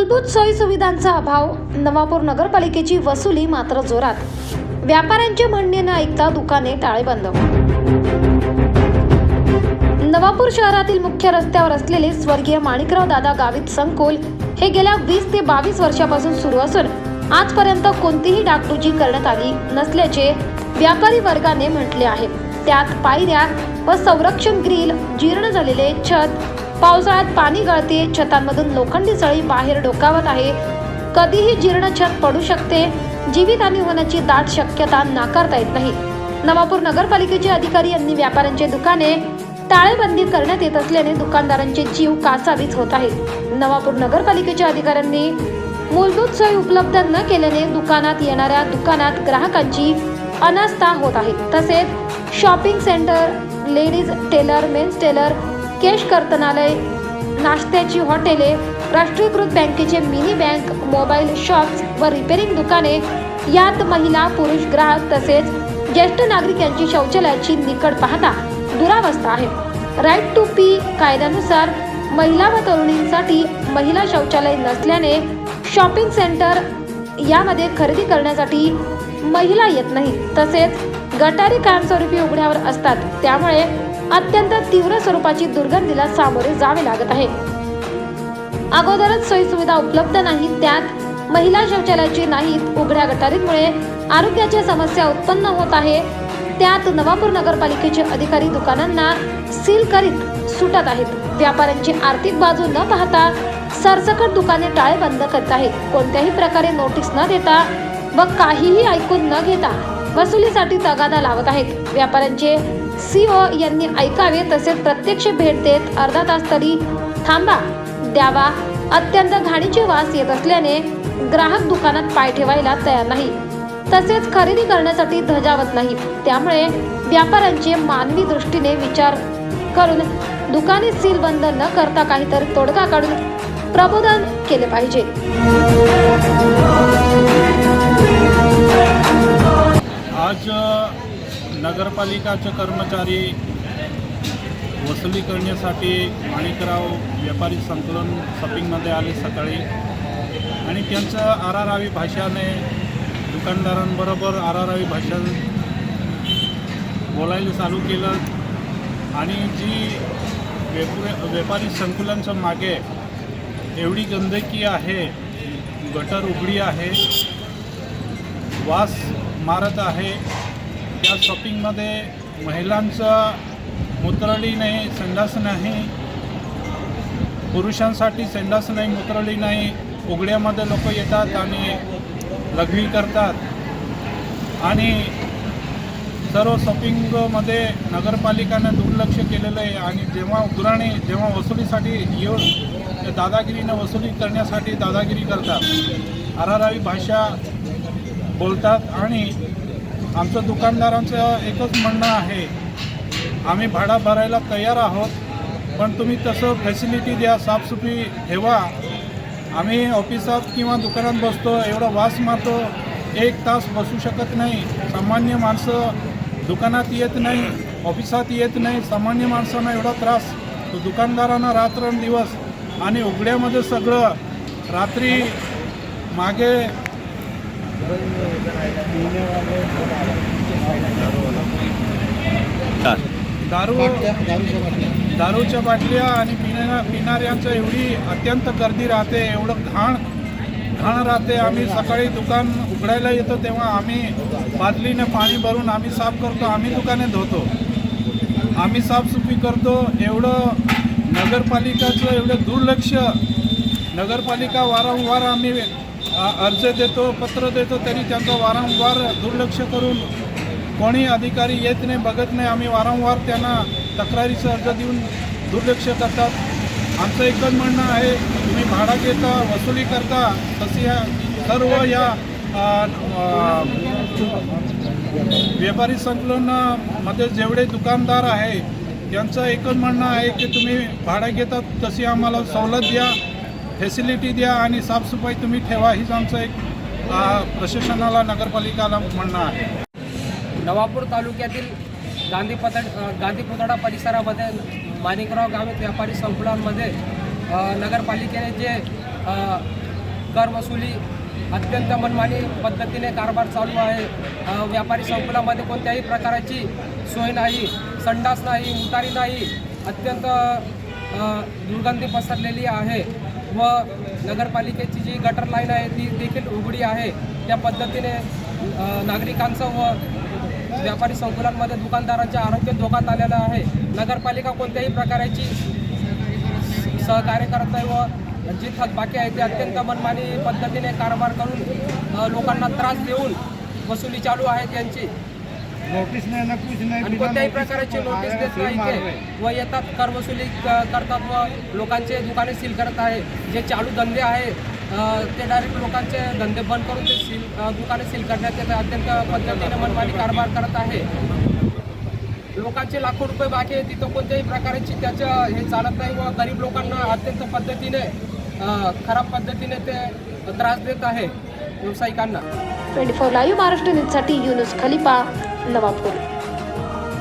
मूलभूत सोयी सुविधांचा अभाव, नवापूर नगरपालिकेची वसुली मात्र जोरात. व्यापाऱ्यांचे म्हणणे न ऐकता दुकाने टाळेबंद. नवापूर शहरातील मुख्य रस्त्यावर असलेले स्वर्गीय माणिकराव दादा गावित संकुल हे गेल्या 20 ते 22 वर्षापासून सुरू असून आजपर्यंत कोणतीही डागडुजी करण्यात आली नसल्याचे व्यापारी वर्गाने म्हटले आहे. त्यात पायऱ्या व संरक्षण ग्रिल, जीर्ण झालेले छत, पावसाळ्यात पाणी गळते, छतांमधून लोखंडी सळी बाहेर डोकावत आहे, कधीही जीर्ण छत पडू शकते, जीवितहानी होण्याची दाट शक्यता नाकारता येत नाही. नवापूर नगरपालिकेचे अधिकारी यांनी व्यापाऱ्यांचे दुकाने टाळेबंदी करण्यात येत असल्याने दुकानदारांचे जीव कासावीस होत आहेत. नवापूर नगरपालिकेच्या अधिकाऱ्यांनी मूलभूत सोयी उपलब्ध न केल्याने दुकानात येणाऱ्या दुकानात ग्राहकांची अनास्था होत आहे. तसेच shopping centre, ladies tailor, men's tailor, केश कर्तनालय, नाश्त्याची हॉटेले, राष्ट्रीयकृत बँकेचे मिनी बँक, मोबाईल शॉप्स व रिपेरिंग दुकाने यात महिला, पुरुष ग्राहक तसेच ज्येष्ठ नागरिक यांची शौचालयाची निकड पाहता दुरावस्था आहे. राईट टू पी कायद्यानुसार महिला व तरुणींसाठी महिला शौचालय नसल्याने शॉपिंग सेंटर यामध्ये खरेदी करण्यासाठी महिला येत नाही. तसेच गटारी कायमस्वरूपी उघड्यावर असतात, त्यामुळे अत्यंत तीव्र स्वरूपाची दुर्गंधीला सामोरे जावे लागत आहे. अगोदरच सोयी सुविधा उपलब्ध नाहीत, त्यात महिला शौचालयाची नाहीत, उघड्या गटारीमुळे आरोग्याच्या समस्या उत्पन्न होत आहे. त्यात नवापूर नगरपालिकेचे अधिकारी दुकानांना सील करीत सुटत आहेत. व्यापाऱ्यांची आर्थिक बाजू न पाहता सरसकट दुकाने टाळेबंद करत आहेत. कोणत्याही प्रकारे नोटीस न देता व काहीही ऐकून न घेता वसुलीसाठी तगादा लावत आहेत. व्यापाऱ्यांचे सीओ यांनी ऐकावे, तसेच प्रत्यक्ष भेट देत अर्धा तास तरी थांबा द्यावा. अत्यंत घाणीचे वास येत असल्याने ग्राहक दुकानात पाय ठेवायला तयार नाही, तसेच खरेदी करण्यासाठी धजावत नाही. त्यामुळे व्यापाऱ्यांचे मानवी दृष्टीने विचार करून दुकाने सील बंद न करता काहीतरी तोडगा काढून प्रबोधन केले पाहिजे. आज नगरपालिकाचे कर्मचारी वसुली करण्यासाठी माणिकराव व्यापारी संकुलन शॉपिंगमध्ये आले सकाळी आणि त्यांचं आरारावी भाषाने दुकानदारांबरोबर आरारावी भाषा बोलायला चालू केलं आणि जी व्यापारी संकुलनच्या मागे एवढी गंदगी आहे, गटर उघडी आहे, वास मारत आहे. त्या शॉपिंगमध्ये महिलांचं मूत्रळी नाही, संडास नाही, पुरुषांसाठी संडास नाही, मूत्रळी नाही. उघड्यामध्ये लोक येतात आणि लघवी करतात आणि सर्व शॉपिंगमध्ये नगरपालिकाने दुर्लक्ष केलेलं आहे. आणि जेव्हा वसुलीसाठी येऊन दादागिरीनं वसुली करण्यासाठी दादागिरी करतात, आरारावी भाषा बोलतात. आणि आमचं दुकानदारांचं एकच म्हणणं आहे, आम्ही भाडा भरायला तयार आहोत, पण तुम्ही तसं फॅसिलिटी द्या, साफसुफी ठेवा. आम्ही ऑफिसात किंवा दुकानात बसतो, एवढा वास मारतो, 1 तास बसू शकत नाही. सामान्य माणसं दुकानात येत नाही, ऑफिसात येत नाही. सामान्य माणसांना एवढा त्रास, तो दुकानदारांना रात्रंदिवस. आणि उघड्यामध्ये सगळं रात्री मागे दारूच्या बाटल्या आणि पिणाऱ्यांचं एवढी अत्यंत गर्दी राहते, एवढं घाण राहते. आम्ही सकाळी दुकान उघडायला येतो तेव्हा आम्ही बादलीने पाणी भरून आम्ही साफ करतो, आम्ही दुकाने धुतो, आम्ही साफसुफी करतो. एवढं नगरपालिकाचं एवढं दुर्लक्ष. नगरपालिका वारंवार आम्ही अर्ज देतो, पत्र देतो, तरी त्यांचं वारंवार दुर्लक्ष करून कोणी अधिकारी येत नाही, बघत नाही. आम्ही वारंवार त्यांना तक्रारीचा अर्ज देऊन दुर्लक्ष करतात. आमचं एकच म्हणणं आहे, तुम्ही भाडा घेता, वसुली करता, तशी सर्व या व्यापारी संकुलनामध्ये जेवढे दुकानदार आहे त्यांचं एकच म्हणणं आहे की तुम्ही भाडा घेता तशी आम्हाला सवलत द्या, फॅसिलिटी द्या आणि साफसफाई तुम्ही ठेवा. हीच आमचं एक प्रशासनाला, नगरपालिकाला म्हणणं आहे. नवापूर तालुक्यातील गांधी पुतळा परिसरामध्ये माणिकराव गावित व्यापारी संकुलांमध्ये नगरपालिकेने जे कर वसुली अत्यंत मनमानी पद्धतीने कारभार चालू आहे। व्यापारी संकुलामध्ये कोणत्याही प्रकारची सोय नाही, संडास नाही, उतारी नाही, अत्यंत दुर्गंधी पसरलेली आहे व नगरपालिकेची जी गटर लाईन आहे ती देखील उघडी आहे। त्या पद्धतीने नागरिकांचं व व्यापारी संकुलांमध्ये दुकानदारांच्या आरोग्य धोक्यात आलेलं आहे। नगरपालिका कोणत्याही प्रकारची सहकार्य करत नाही व जी थकबाकी आहे ती अत्यंत मनमानी पद्धतीने कारभार करून लोकांना त्रास देऊन वसुली चालू आहे त्यांची। नोटीस नाही ना कुछ नाही, आणि कोणत्याही प्रकारची नोटीस देत नाही ते व येतात कर वसुली करतात व लोकांचे दुकाने सील करत आहे। जे चालू धंदे आहे ते डायरेक्ट लोकांचे धंदे बंद करून ते दुकाने सील करण्यात येते। अत्यंत पद्धतीने मनमानी कारभार करत आहे। लोकांचे लाखो रुपये बाकी आहे, तिथं कोणत्याही प्रकारची त्याचं हे चालत नाही व गरीब लोकांना अत्यंत पद्धतीने खराब पद्धतीने ते त्रास देत आहे व्यावसायिकांना। 24 लाईव्ह महाराष्ट्र न्यूजसाठी युनुस खलिफा, नवापूर।